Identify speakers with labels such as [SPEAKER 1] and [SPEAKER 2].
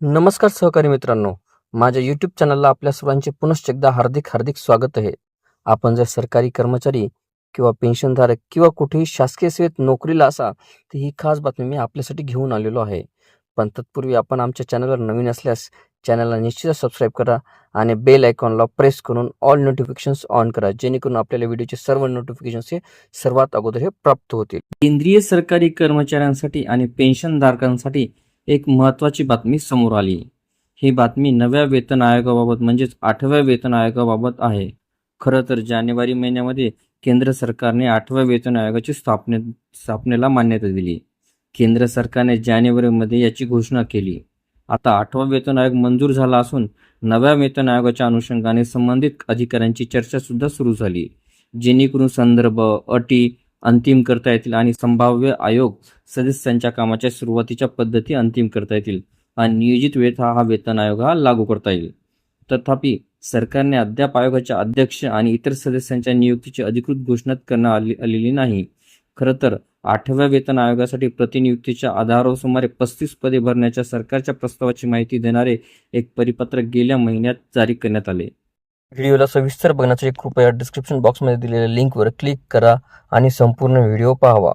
[SPEAKER 1] नमस्कार सहकारी मित्रांनो, माझ्या यूट्यूब चॅनलला आपल्या सर्वांचे पुनश्च एकदा हार्दिक हार्दिक स्वागत आहे. आपण जर सरकारी कर्मचारी किंवा पेन्शनधारक किंवा कुठेही शासकीय सेवेत नोकरीला असा, तर ही खास बातमी मी आपल्यासाठी घेऊन आलेलो आहे. पण तत्पूर्वी आपण आमच्या चॅनलवर नवीन असल्यास चॅनलला निश्चितच सबस्क्राईब करा आणि बेल आयकॉनला प्रेस करून ऑल नोटिफिकेशन्स ऑन करा, जेणेकरून आपल्याला व्हिडिओचे सर्व नोटिफिकेशन्स हे सर्वात अगोदर हे प्राप्त होतील. केंद्रीय सरकारी कर्मचाऱ्यांसाठी आणि पेन्शनधारकांसाठी एक महत्त्वाची बातमी समोर आली. ही बातमी नव्या वेतन आयोगाबाबत म्हणजेच 8व्या वेतन आयोगाबाबत आहे. खरं तर जानेवारी महिन्यामध्ये केंद्र सरकारने 8व्या वेतन आयोगाची स्थापनेला मान्यता दिली. केंद्र सरकारने जानेवारीमध्ये याची घोषणा केली. आता 8वा वेतन आयोग मंजूर झाला असून नव्या वेतन आयोगाच्या अनुषंगाने संबंधित अधिकाऱ्यांची चर्चा सुद्धा सुरू झाली, जेणेकरून संदर्भ, अटी अंतिम करता येतील आणि संभाव्य आयोग सदस्यांच्या कामाच्या सुरुवातीच्या पद्धती अंतिम करता येतील आणि नियोजित वेळेत हा वेतन आयोग लागू करता येईल. तथापि सरकारने अद्याप आयोगाच्या अध्यक्ष आणि इतर सदस्यांच्या नियुक्तीची अधिकृत घोषणा करण्यात आलेली नाही. खरं तर 8व्या वेतन आयोगासाठी प्रतिनियुक्तीच्या आधारावर सुमारे 35 पदे भरण्याच्या सरकारच्या प्रस्तावाची माहिती देणारे एक परिपत्रक गेल्या महिन्यात जारी करण्यात आले. व्हिडिओला सविस्तर बघण्यासाठी कृपया डिस्क्रिप्शन बॉक्समध्ये दिलेल्या लिंकवर क्लिक करा आणि संपूर्ण व्हिडिओ पाहावा.